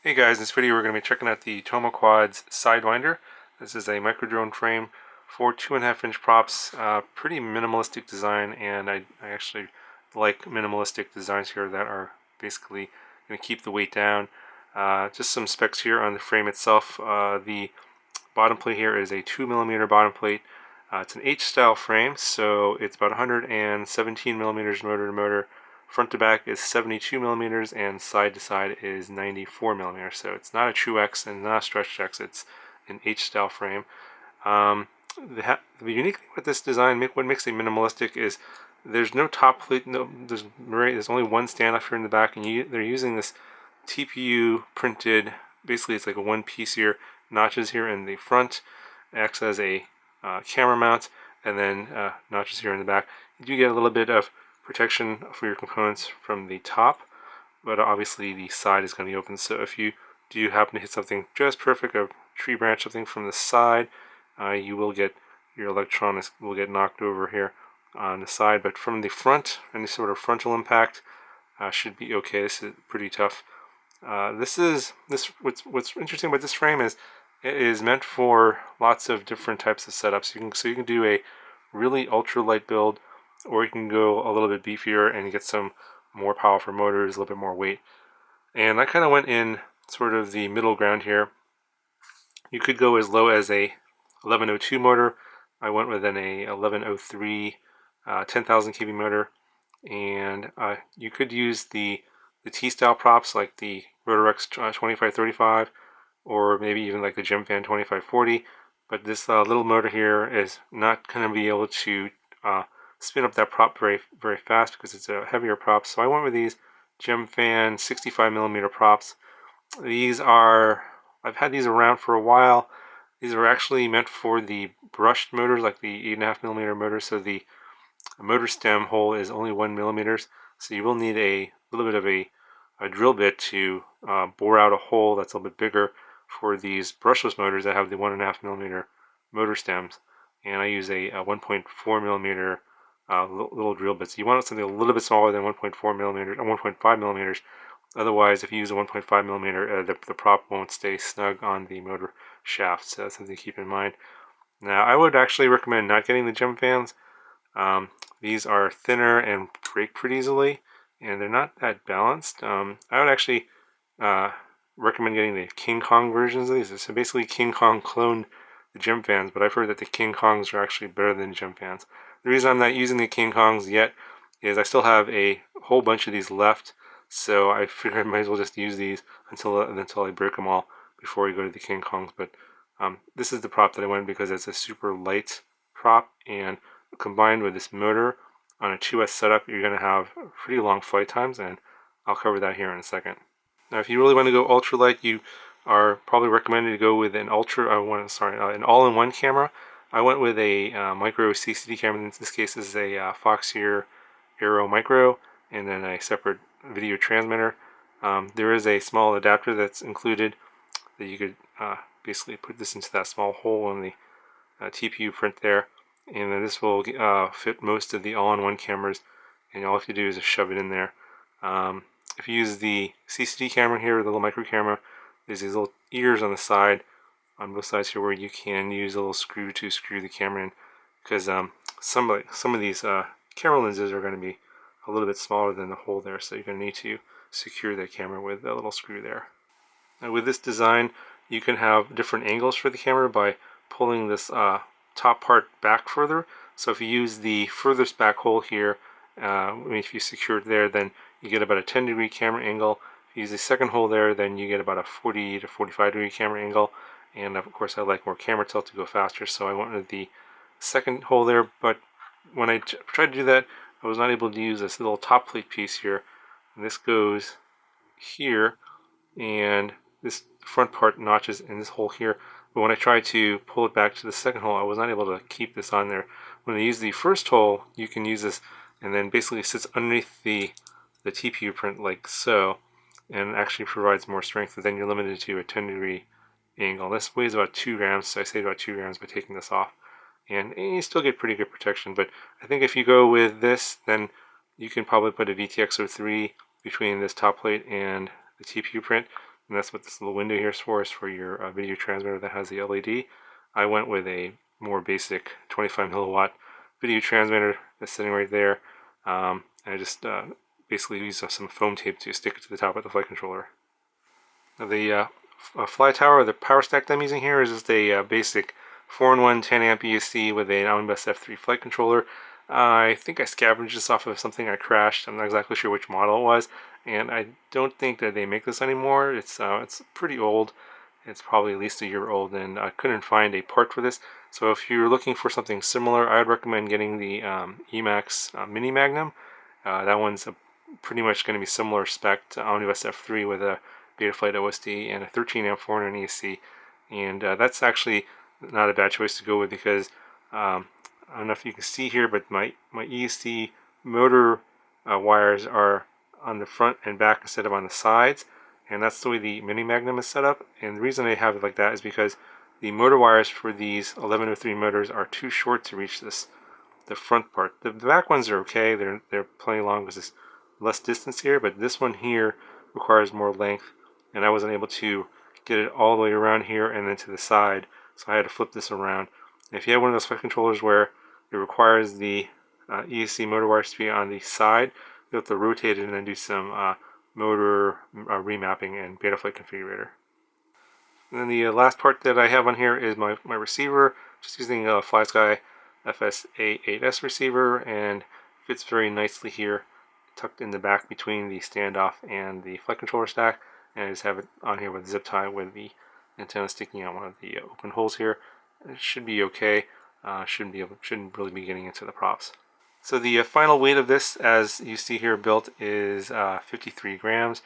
Hey guys, in this video we're going to be checking out the Tomoquads Sidewinder. This is a micro drone frame for 2.5-inch props. Pretty minimalistic design, and I actually like minimalistic designs here that are basically going to keep the weight down. Just some specs here on the frame itself. The bottom plate here is a 2mm bottom plate. It's an H-style frame, so it's about 117 millimeters motor to motor. Front to back is 72 millimeters, and side to side is 94 millimeters. So it's not a true X and not a stretched X. It's an H-style frame. The unique thing with this design, what makes it minimalistic, is there's no top plate. No, there's only one standoff here in the back, and they're using this TPU printed. Basically, it's like a one piece here. Notches here in the front, acts as a camera mount, and then notches here in the back. You do get a little bit of protection for your components from the top, but obviously the side is going to be open. So if you do happen to hit something just perfect, a tree branch, something from the side, you will get your electronics will get knocked over here on the side. But from the front, any sort of frontal impact should be okay. This is pretty tough. What's interesting about this frame is it is meant for lots of different types of setups. You can do a really ultra light build, or you can go a little bit beefier and get some more powerful motors, a little bit more weight. And I kind of went in sort of the middle ground here. You could go as low as a 1102 motor. I went with a 1103 10,000 kV motor, and you could use the T-style props like the Rotorex 2535, or maybe even like the GemFan 2540. But this little motor here is not going to be able to spin up that prop very fast because it's a heavier prop. So I went with these GemFan 65mm props. I've had these around for a while. These are actually meant for the brushed motors, like the 8.5mm motor. So the motor stem hole is only 1mm. So you will need a little bit of a drill bit to bore out a hole that's a little bit bigger for these brushless motors that have the 1.5mm motor stems. And I use a 1.4mm little drill bit. So you want something a little bit smaller than 1.4mm or 1.5mm. Otherwise, if you use a 1.5mm, the prop won't stay snug on the motor shaft. So that's something to keep in mind. Now, I would actually recommend not getting the GemFans. These are thinner and break pretty easily, and they're not that balanced. I would actually recommend getting the King Kong versions of these. So basically, King Kong cloned the GemFans, but I've heard that the King Kongs are actually better than GemFans. The reason I'm not using the King Kongs yet is I still have a whole bunch of these left, so I figured I might as well just use these until I break them all before we go to the King Kongs. But this is the prop that I went because it's a super light prop, and combined with this motor on a 2S setup, you're going to have pretty long flight times, and I'll cover that here in a second. Now, if you really want to go ultralight, you are probably recommended to go with an an all-in-one camera. I went with a micro CCD camera. In this case, this is a Foxeer Aero Micro, and then a separate video transmitter. There is a small adapter that's included that you could basically put this into that small hole in the TPU print there, and then this will fit most of the all-in-one cameras, and all you have to do is just shove it in there. If you use the CCD camera here, the little micro camera, there's these little ears on the side, on both sides here, where you can use a little screw to screw the camera in, because some of these camera lenses are going to be a little bit smaller than the hole there, so you're going to need to secure the camera with a little screw there. Now, with this design, you can have different angles for the camera by pulling this top part back further. So if you use the furthest back hole here, if you secure it there, then you get about a 10-degree camera angle. If you use the second hole there, then you get about a 40 to 45-degree camera angle. And of course, I like more camera tilt to go faster, so I went with the second hole there. But when I tried to do that, I was not able to use this little top plate piece here. And this goes here, and this front part notches in this hole here. But when I tried to pull it back to the second hole, I was not able to keep this on there. When I use the first hole, you can use this, and then basically it sits underneath the TPU print like so, and actually provides more strength. But then you're limited to a 10-degree angle. This weighs about 2 grams, so I saved about 2 grams by taking this off. And you still get pretty good protection, but I think if you go with this, then you can probably put a VTX03 between this top plate and the TPU print. and that's what this little window here is for your video transmitter that has the LED. I went with a more basic 25 milliwatt video transmitter that's sitting right there. And I just basically used some foam tape to stick it to the top of the flight controller. Now the fly tower, the power stack that I'm using here is just a basic 4-in-1 10 amp ESC with an Omnibus F3 flight controller. I think I scavenged this off of something I crashed. I'm not exactly sure which model it was, and I don't think that they make this anymore. It's pretty old. It's probably at least a year old, and I couldn't find a part for this. So if you're looking for something similar, I'd recommend getting the EMAX Mini Magnum. That one's pretty much going to be similar spec to Omnibus F3 with a Betaflight OSD and a 13 amp 400 ESC, and that's actually not a bad choice to go with because I don't know if you can see here, but my ESC motor wires are on the front and back instead of on the sides, and that's the way the Mini Magnum is set up. And the reason I have it like that is because the motor wires for these 1103 motors are too short to reach the front part. The back ones are okay; they're plenty long because there's less distance here, but this one here requires more length, and I wasn't able to get it all the way around here and then to the side, so I had to flip this around. And if you have one of those flight controllers where it requires the ESC motor wires to be on the side, you have to rotate it and then do some motor remapping and Betaflight configurator. And then the last part that I have on here is my receiver, just using a FlySky FS-A8S receiver, and fits very nicely here, tucked in the back between the standoff and the flight controller stack. And I just have it on here with zip tie with the antenna sticking out one of the open holes here. It should be okay. Shouldn't really be getting into the props. So the final weight of this, as you see here built, is 53 grams.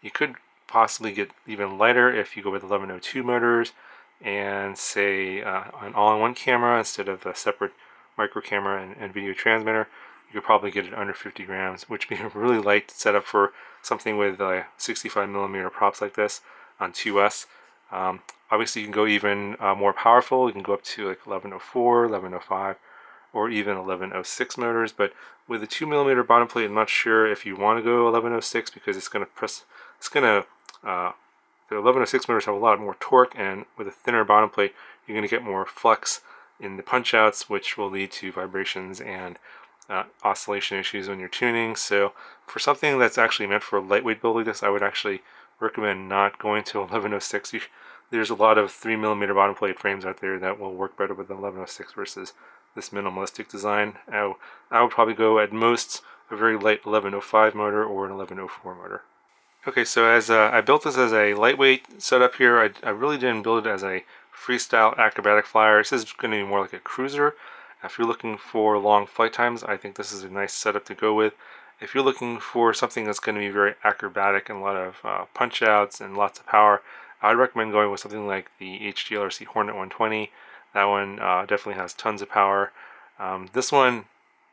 You could possibly get even lighter if you go with 1102 motors and say an all-in-one camera instead of a separate micro camera and video transmitter. You could probably get it under 50 grams, which would be a really light setup for something with 65 millimeter props like this on 2S. Obviously, you can go even more powerful. You can go up to like 1104, 1105, or even 1106 motors. But with a 2 millimeter bottom plate, I'm not sure if you want to go 1106 because it's going to press. The 1106 motors have a lot more torque, and with a thinner bottom plate, you're going to get more flex in the punch outs, which will lead to vibrations and oscillation issues when you're tuning. So for something that's actually meant for a lightweight build like this, I would actually recommend not going to 1106. There's a lot of 3 millimeter bottom plate frames out there that will work better with the 1106 versus this minimalistic design. I would probably go at most a very light 1105 motor or an 1104 motor. Okay, so as I built this as a lightweight setup here, I really didn't build it as a freestyle acrobatic flyer. This is going to be more like a cruiser. If you're looking for long flight times, I think this is a nice setup to go with. If you're looking for something that's going to be very acrobatic and a lot of punch outs and lots of power, I'd recommend going with something like the HGLRC Hornet 120. That one definitely has tons of power. This one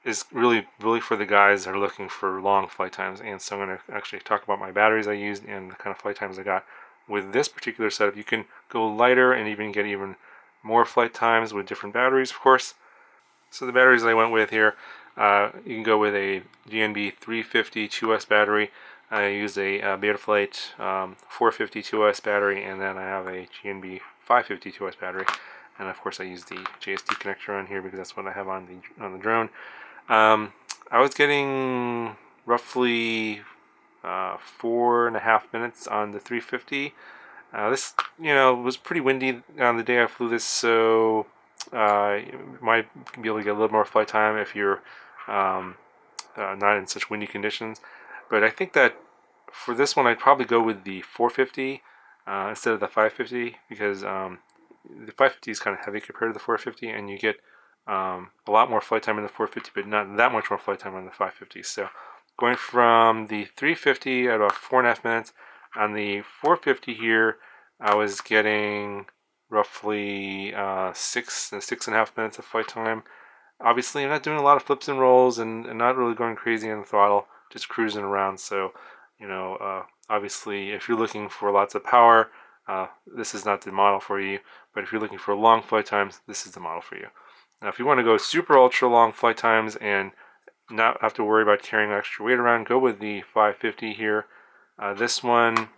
is really for the guys that are looking for long flight times, and so I'm going to actually talk about my batteries I used and the kind of flight times I got. With this particular setup, you can go lighter and even get even more flight times with different batteries, of course. So the batteries I went with here, you can go with a GNB 350 2S battery. I used a Betaflight 450 2S battery, and then I have a GNB 550 2S battery. And of course I used the JST connector on here because that's what I have on the drone. I was getting roughly 4.5 minutes on the 350. This, was pretty windy on the day I flew this, so you might be able to get a little more flight time if you're not in such windy conditions. But I think that for this one, I'd probably go with the 450 instead of the 550 because the 550 is kind of heavy compared to the 450, and you get a lot more flight time in the 450, but not that much more flight time on the 550. So going from the 350 at about 4.5 minutes, on the 450 here, I was getting roughly 6.5 minutes of flight time. Obviously, I'm not doing a lot of flips and rolls and not really going crazy on the throttle, just cruising around. So, obviously, if you're looking for lots of power, this is not the model for you. But if you're looking for long flight times, this is the model for you. Now, if you want to go super ultra long flight times and not have to worry about carrying extra weight around, go with the 550 here. This one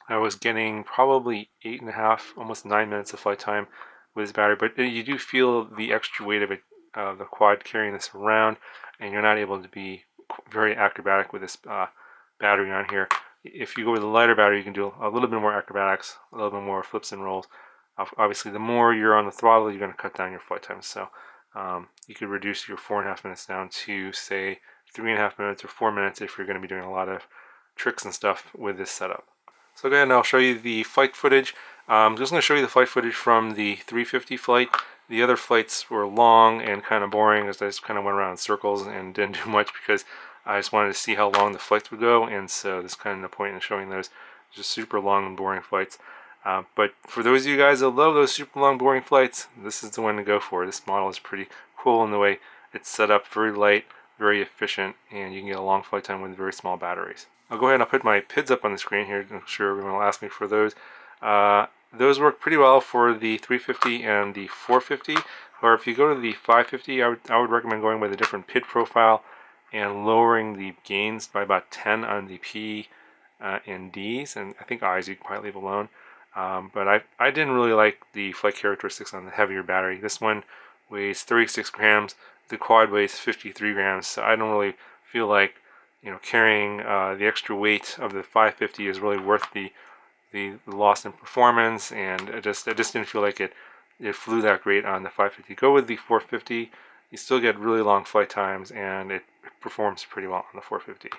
I was getting probably 8.5, almost 9 minutes of flight time with this battery, but you do feel the extra weight of it, the quad carrying this around, and you're not able to be very acrobatic with this battery on here. If you go with a lighter battery, you can do a little bit more acrobatics, a little bit more flips and rolls. Obviously, the more you're on the throttle, you're going to cut down your flight time. So you could reduce your 4.5 minutes down to, say, 3.5 minutes or 4 minutes if you're going to be doing a lot of tricks and stuff with this setup. So go ahead and I'll show you the flight footage. I'm just going to show you the flight footage from the 350 flight. The other flights were long and kind of boring, as I just kind of went around in circles and didn't do much because I just wanted to see how long the flights would go, and so there's kind of no point in showing those just super long and boring flights. But for those of you guys that love those super long boring flights, this is the one to go for. This model is pretty cool in the way it's set up, very light, very efficient, and you can get a long flight time with very small batteries. I'll go ahead and I'll put my PIDs up on the screen here. I'm sure everyone will ask me for those. Those work pretty well for the 350 and the 450. Or if you go to the 550, I would recommend going with a different PID profile and lowering the gains by about 10 on the P and Ds, and I think I's you can probably leave alone. But I didn't really like the flight characteristics on the heavier battery. This one weighs 36 grams. The quad weighs 53 grams, so I don't really feel like carrying the extra weight of the 550 is really worth the loss in performance, and I just didn't feel like it flew that great on the 550. Go with the 450. You still get really long flight times, and it performs pretty well on the 450.